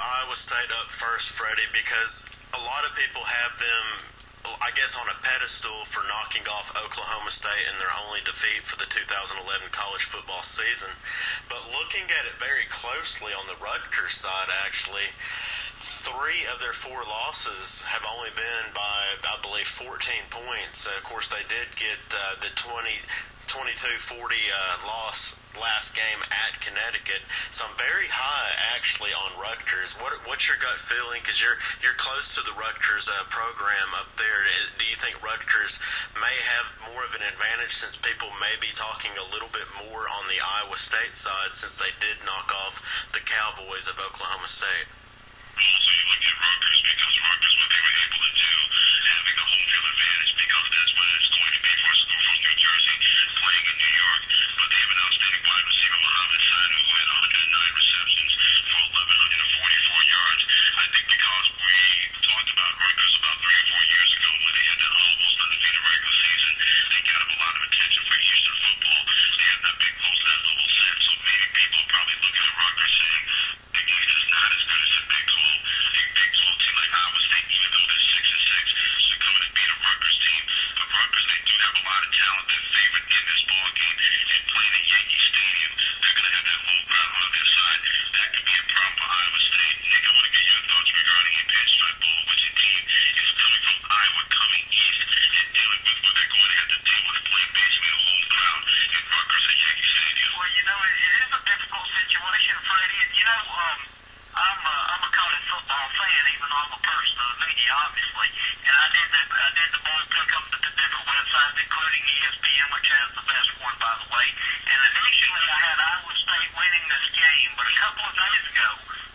Iowa State up first, Freddie, because a lot of people have them, I guess, on a pedestal for knocking off Oklahoma State in their only defeat for the 2011 college football season. But looking at it very closely on the Rutgers side, actually, 3 of their 4 losses have only been by, I believe, 14 points. Of course, they did get the 22-40 loss last game at Connecticut. So I'm very high, actually, on Rutgers. What's your gut feeling? Because you're close to the Rutgers program up there. Do you think Rutgers may have more of an advantage since people may be talking a little bit more on the Iowa State side since they did knock off the Cowboys of Oklahoma State? Also, you look at Rutgers because Rutgers, what they were able to do, having the home field advantage, because that's what it's going to be for a school from New Jersey playing in New York. But they have an outstanding wide receiver, Mohamed Sanu, who had 109 receptions for 1,144 yards. I think because we talked about Rutgers about 3 or 4 years ago when they had that almost undefeated regular season, they got up a lot of attention for Houston football. They have that big post that level set, so maybe people are probably looking at Rutgers saying the game is not as good as the Big 12. A Big 12 team like Iowa State, even though they're 6-6, should come in and beat a Rutgers team. But Rutgers, they do have a lot of talent. They're favored in this ball game and playing at Yankee Stadium. They're going to have that home crowd on their side. That could be a problem for Iowa State. Nick, I want to get your thoughts regarding a Pinstripe Bowl, which a team is coming from Iowa, coming east, and dealing with what they're going to have to deal with playing basically a home crowd in Rutgers at Yankee Stadium. Well, it is a difficult situation, Freddie, and I'm a college football fan, even though I'm a person of the media, obviously. And I did the bowl pickup at the different websites, including ESPN, which has the best one, by the way. And initially, I had Iowa State winning this game, but a couple of days ago,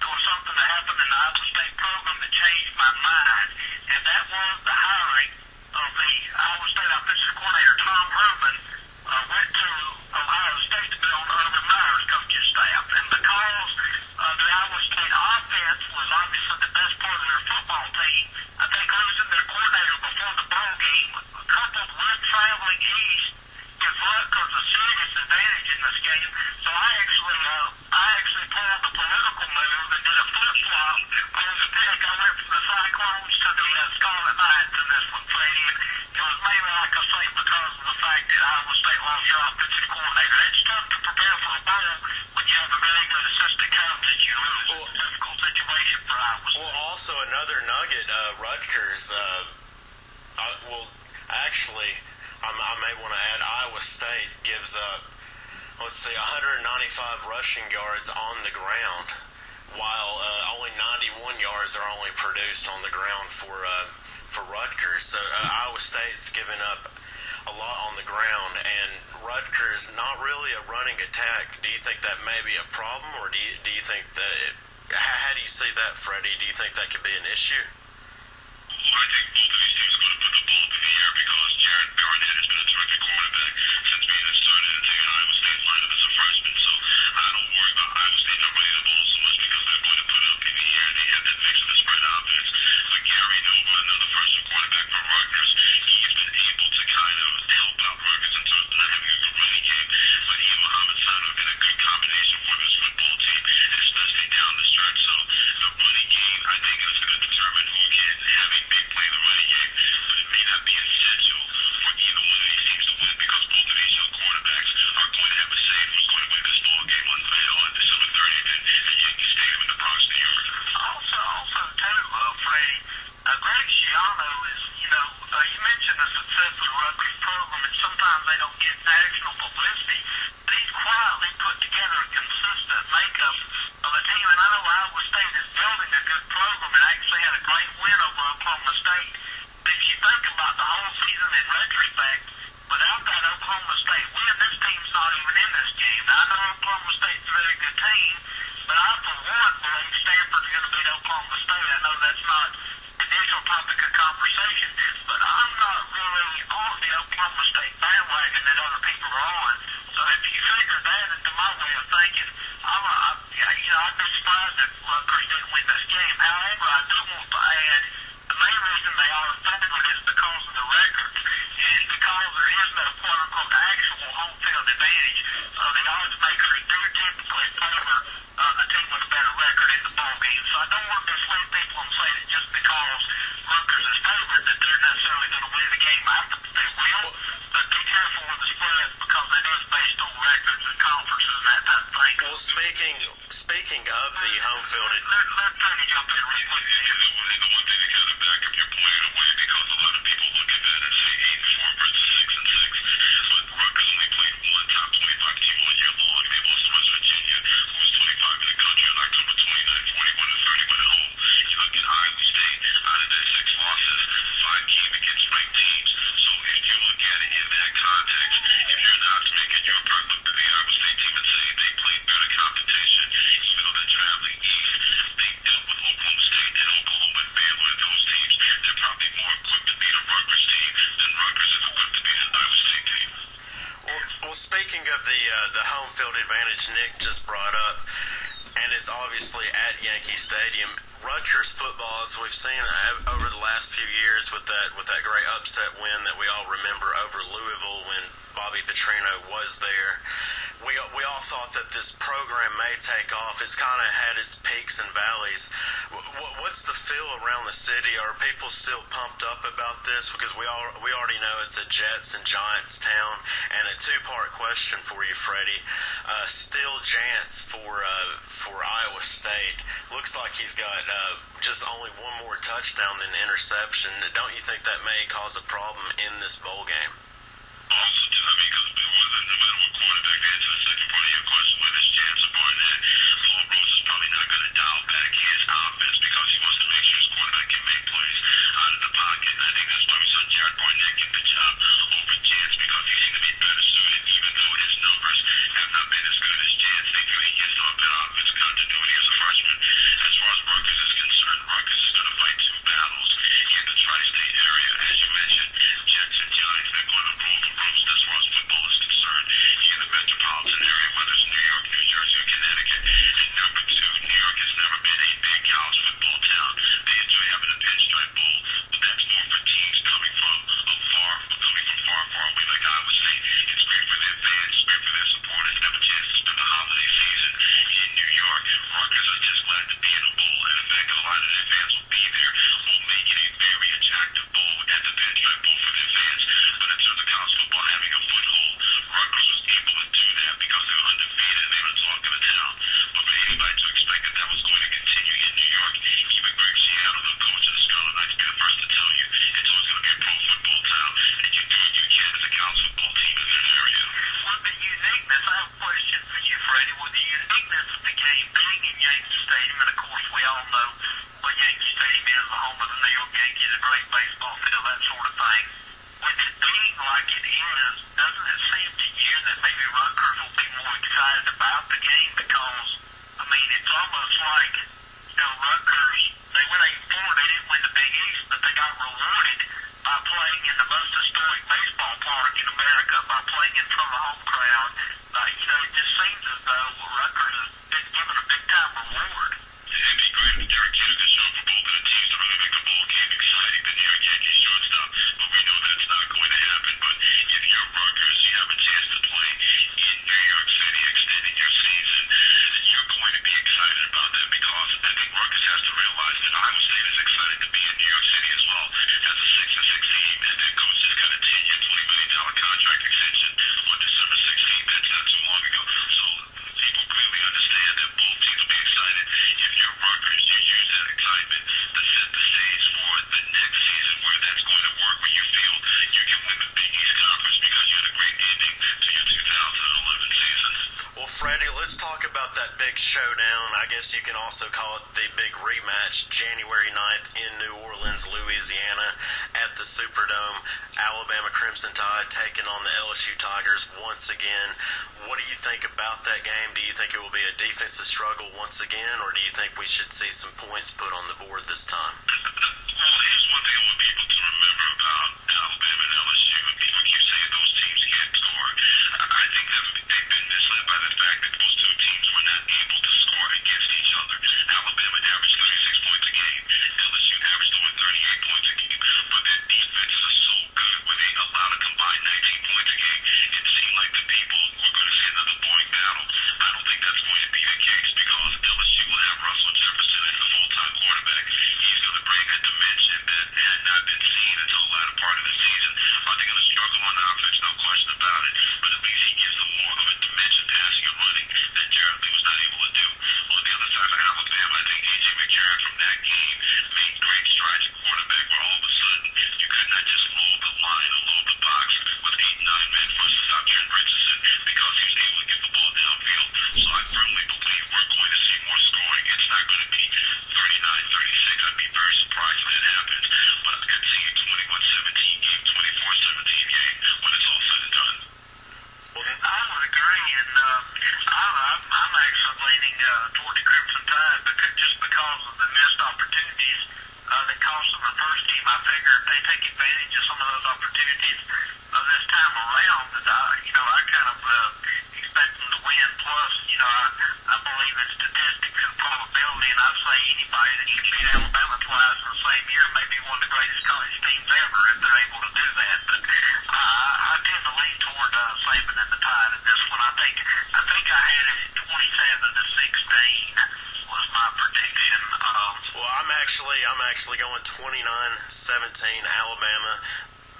there was something that happened in the Iowa State program that changed my mind, and that was the hiring of the Iowa State offensive coordinator, Tom Herman, went to Ohio State to be on Urban Meyer's coaching staff. And because the Iowa State offense was obviously the best part of their football team, I think losing their coordinator before the bowl game, coupled with traveling east, gives Rutgers a serious advantage in this game. So I actually pulled the political move and did a flip-flop on the pick. I went from the Cyclones to the Scarlet Knights in this one, Freddie. And it was mainly, like I say, because of the fact that Iowa State lost their offensive coordinator. It's tough to prepare for a bowl when you have a very good assistant coach that you lose. It's a difficult situation for Iowa State. Well, also another nugget, Rutgers, actually, I may want to add, Iowa State gives up, 195 rushing yards on the ground, while only 91 yards are only produced on the ground for Rutgers. So Iowa State's given up a lot on the ground, and Rutgers not really a running attack. Do you think that may be a problem, or do you think that how do you see that, Freddie? Do you think that could be an issue? Well, I think both of these teams are going to put the ball up in the air because Jared Garnett has been a terrific quarterback since being inserted into the Iowa State lineup as a freshman. So I don't worry about Iowa State not running the ball so much because they're going to put it up in the air. They have that mix of the spread offense. But Gary Nova, another freshman quarterback for Rutgers, he has been able to kind of help out Rutgers in terms of not having a good running game. But he and Mohamed Sanu have been a good combination for this football team, especially down the stretch. So the running game, I think, is going to determine who can have a big play in the running game. But it may not be essential for either one of these teams to win because both of these young quarterbacks are going to have a say in who's going to win this ball game on December 30th at Yankee Stadium in the Bronx, New York. Also, too, Freddie, Greg Schiano is, you mentioned the success of the Rutgers program, and sometimes they don't get national publicity, but he's quietly put together a consistent makeup of a team, and I know Iowa State is building a good program and actually had a great win over Oklahoma State. But if you think about the whole season in retrospect, without that Oklahoma State win, this team's not even in this game. Now, I know Oklahoma State's a very good team, but I, for one, believe Stanford's going to beat Oklahoma State. I know that's not the initial topic of conversation, but I'm not really on the Oklahoma State bandwagon that other people are on. So if you figure that into my way of thinking, I'd be surprised if Rutgers didn't win this game. However, I do want to add the main reason they are favored is because of the record, and because there is no quote-unquote actual home field advantage. The odds makers do typically favor the team with a better record in the ball game. So I don't don't want to mislead people and say that just because Rutgers is favored that they're necessarily going to win the game. I think they will, but be careful with the spread because it is based on records and conferences and that type of thing. Well, speaking of the home field, let Tony jump in real quick. And the one thing to kind of back up your point in a way, because a lot of people look at that and say 8-4 versus 6-6, but Rutgers only played one top 25 team all year long. They lost to West Virginia, who was 25 in the country on October 29th, 41-31 at home. You look at Iowa State, out of their 6 losses, 5 came against ranked teams. So if you look at it in that context, if you're an odds maker, you would probably look at the Iowa State team and say they played better competition, even though they're traveling east. They dealt with Oklahoma State and Oklahoma and Baylor, those teams. They're probably more equipped to beat a Rutgers team than Rutgers is equipped to beat an Iowa State team. well, speaking of the home field advantage Nick just brought up, and it's obviously at Yankee Stadium. Rutgers football, as we've seen over the last few years, with that great upset win that we all remember over Louisville when Bobby Petrino was there. We all thought that this program may take off. It's kind of had its peaks and valleys. What's the feel around the city? Are people still pumped up about this? Because we already know it's a Jets and Giants town. And a two-part question for you, Freddie. Still Jants for Iowa State. Looks like he's got just only one more touchdown than interception. Don't you think that may cause a problem in this bowl game? Also, I mean, because no matter what quarterback to answer the second part of your question, whether it's James or Barnett, Paul Rose is probably not going to dial back his offense because he wants to make sure his quarterback can make plays out of the pocket. And I think that's why we saw Jared Barnett get the job over Jance, because he seemed to be better suited, even though his numbers have not been as good as Jance. They feel he gets some better offense continuity as a freshman. As far as Rutgers is concerned, Rutgers is going to fight 2 battles in the tri-state area. As you mentioned, Jets and Giants, they're going to roll the roast as far as football is concerned in the metropolitan area, whether it's New York, New Jersey, or Connecticut. And number 2, New York has never been a big college football town. They enjoy having a Pinstripe Bowl, but that's more for teams coming from far away like Iowa State. It's great for their fans, it's great for their supporters to have a chance to spend the holiday season in New York. Rutgers are just glad to be in a bowl, and the fact that a lot of their fans will be there will make it a very attractive bowl at the Pinstripe Bowl for their fans. But in terms of college football having a foothold, Rutgers was able to do that because they were undefeated and they were the talk of the town. But for anybody to expect that that was going to continue in New York, even Greg Seattle, the coach of the Scarlet Knights, be the first to tell you it's always going to be a pro football town, and you do what you can as a college football team in that area. Well, the uniqueness, I have a question for you, Freddie. With the uniqueness of the game being in Yankee Stadium, and of course we all know what Yankee Stadium is, the home of the New York Yankees, a great baseball field, that sort of thing. With it being like it is, doesn't it seem to you that maybe Rutgers will be more excited about the game? Because, I mean, it's almost like, Rutgers, they went 8-4, they didn't win the Big East, but they got rewarded by playing in the most historic baseball park in America, by playing in front of a home crowd. It just seems as though Rutgers has been given a big-time reward. It'd be great if Derek Jeter could show up for both of the teams to really make the ball game exciting. The New York Yankees shortstop, but we know that's not going to happen. But if you're Rutgers, you have a chance to play in New York City, extending your season, you're going to be excited about that, because I think Rutgers has to realize that Iowa State is excited to be in New York City as well, as a 6-6 team, and their coach just got a 10-year, $20 million contract extension on December 16th. That's not too long ago. So because of the missed opportunities that cost them the first team. I figure if they take advantage of some of those opportunities this time around, that I kind of expect them to win. Plus, I believe in statistics and probability, and I'd say anybody that can beat Alabama twice in the same year may be one of the greatest college teams ever if they're able to do that. But I tend to lean toward Saban and the Tide in this one. I think I had it at 27-16 was my prediction. Well, I'm actually going 29-17 Alabama.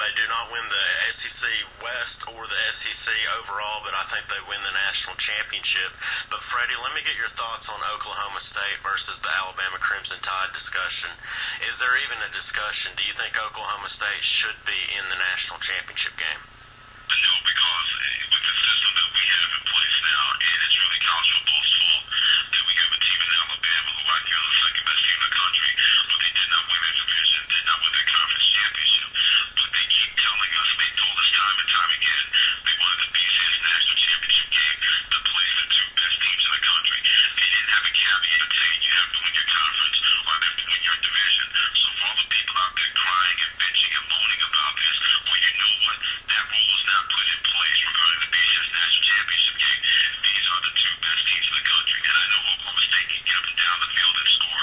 They do not win the SEC West or the SEC overall, but I think they win the national championship. But, Freddie, let me get your thoughts on Oklahoma State versus the Alabama Crimson Tide discussion. Is there even a discussion? Do you think Oklahoma State should be in the national championship game? No, because with the system that we have in place now, and it's really college football's fault that we have a team in Alabama who I feel is the second best team in the country, but they did not win their division, did not win their conference championship. But they keep telling us, they told us time and time again, they wanted the BCS national championship game to play the two best teams in the country. They didn't have a caveat saying you have to win your conference or you have to win your division. So for all the people out there crying and bitching and moaning about this, well, you know what? That rule was not put in place regarding the BCS national championship game. These are the two best teams in the country. And I know Oklahoma State can get up and down the field and score,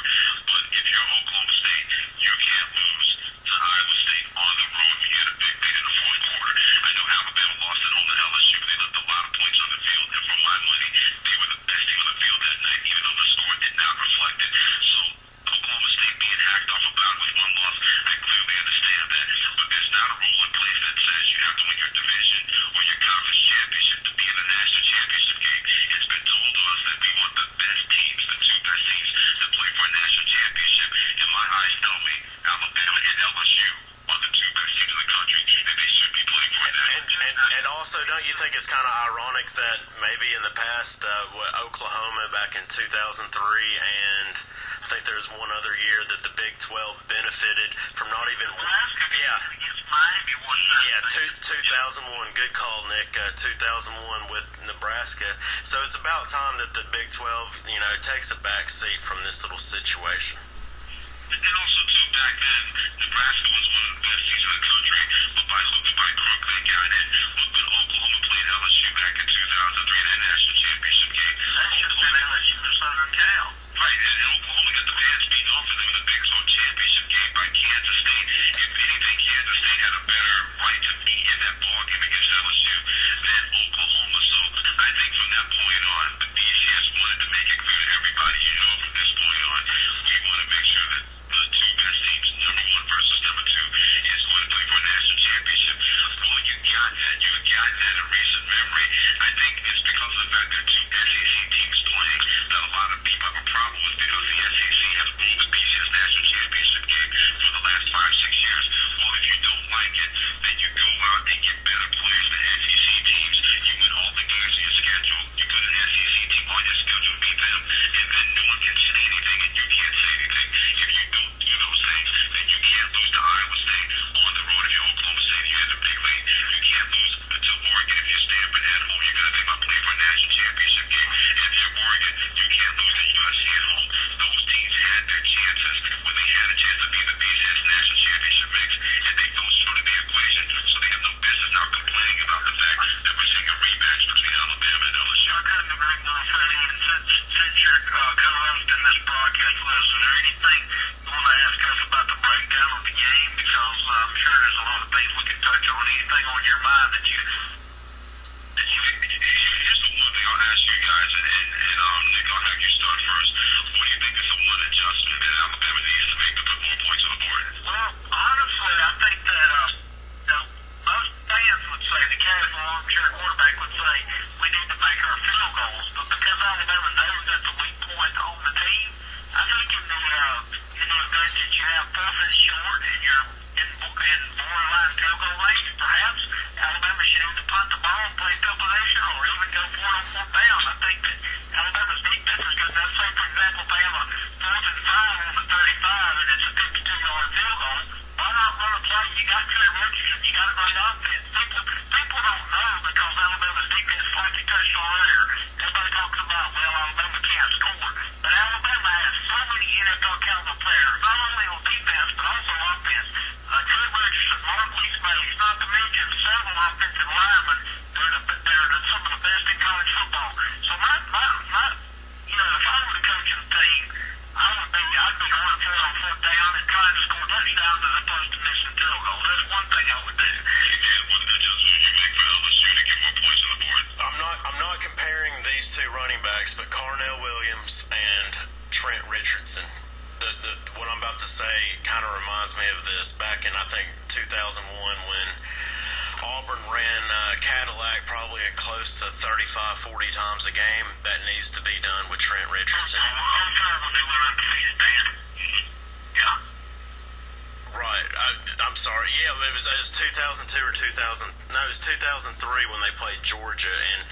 but if you're Oklahoma State, you can't lose to Iowa State on the road when you had a big lead in the fourth quarter. I know Alabama lost at home to LSU. They left a lot of points on the field, and for my money, they were the best team on the field that night, even though the score did not reflect it. So Oklahoma State being hacked off about with one loss, I clearly understand that. But there's not a rule in place that says you have to win your division or your conference championship to be in the national championship game. It's been told to us that we want the best teams, the two best teams, to play for a national championship. And my eyes tell me Alabama and LSU are the two best teams in the country, and they should be playing for a national championship. And also, don't you think it's kind of ironic that maybe in the past, Oklahoma back in 2003 and I think there's one other year that the Big 12 benefited from not even Against Miami one time. Yeah, 2001. Good call, Nick. 2001 with Nebraska. So it's about time that the Big 12, takes a back seat from this little situation. And also, too, back then, Nebraska was one of the best teams in the country, but by hook or by crook, they got in. When Oklahoma played LSU back in 2003 in that national championship game, That should have been LSU and Southern Cal. right, and Oklahoma got the pants beaten off of them in the Big 12 championship game by Kansas State. If anything, Kansas State had a better right to be in that ball game against LSU than Oklahoma. So I think from that point on, the BCS wanted to make it clear to everybody, from this point on, we want to make sure that the two best teams, number one versus number two, is going to play for a national championship. Well, you got that in recent memory. I think it's because of the fact that two SEC teams playing that a lot of people have a problem with, because the SEC has ruled the BCS national championship game for the last 5-6 years. Well, if you don't like it, then you go out and get better players than SEC teams. You win all the games in your schedule. You put an SEC team on your schedule, beat them, and then no one can say anything, and you can't say anything. If you don't do those things, then you can't lose to Iowa State on the road. If you're Oklahoma State, you had a big lead. You can't lose to Oregon. If you're Stanford at home, you're going to think about playing for a national championship game. And if you're Oregon, you can't lose to USC at home. Those teams had their chances when they had a chance to be in the BCS national championship mix, and they fell short of the equation. So they have no business now complaining about the fact that we're seeing a rematch between Alabama and LSU. I couldn't agree more, Freddie. And since you're co-hosting this broadcast with us, is there anything you want to ask us about the breakdown of the game? Because I'm sure there's a lot of things we can touch on. Anything on your mind that you... Here's the one thing I'll ask you guys, and Nick, I'll have you start first. What do you think is the one adjustment that Alabama needs to make to put more points on the board? Well, honestly, I think that most fans would say, the casual armchair quarterback would say, we need to make our field goals. But because Alabama knows that's a weak point on the team, I think in the event that you have 4th and short and you're in borderline field goal range, perhaps Alabama should either punt the ball and play field position or even go for it on 4th down. I think that Alabama's defense is good. Let's say, for example, they have a 4th and 5 on the 35 and it's a 52-yard field goal. Why not run a play? You got Trey Richardson. You got a great offense. People don't know because Alabama's defense, like you touched on earlier, everybody talks about, well, Alabama can't score. But Alabama has so many NFL to talk caliber players, not only on defense, but also offense. Trent Richardson, Marquise Mays, not to mention several offensive linemen. They're some of the best in college football. So my if I were to coach the team, I'd be going for it on fourth down and trying to score touchdowns as opposed to missing field goals. That's one thing I would do. And what adjustment you make for LSU to get more points on the board? I'm not comparing these two running backs, but Carnell Williams and Trent Richardson. What I'm about to say kind of reminds me of this back in, I think, 2001 when Auburn ran Cadillac probably at close to 35, 40 times a game. That needs to be done with Trent Richardson. I'm sure when they went undefeated, Dan. Yeah. Right. I'm sorry. Yeah, it was 2002 or 2000. No, it was 2003 when they played Georgia, and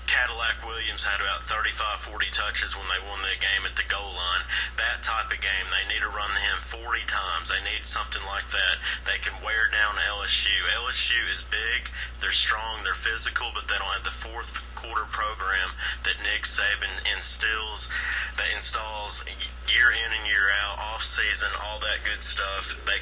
Cadillac Williams had about 35, 40 touches when they won the game at the goal line. That type of game, they need to run him 40 times. They need something like that. They can wear down LSU. LSU is big, they're strong, they're physical, but they don't have the fourth quarter program that Nick Saban installs year in and year out, off season, all that good stuff. They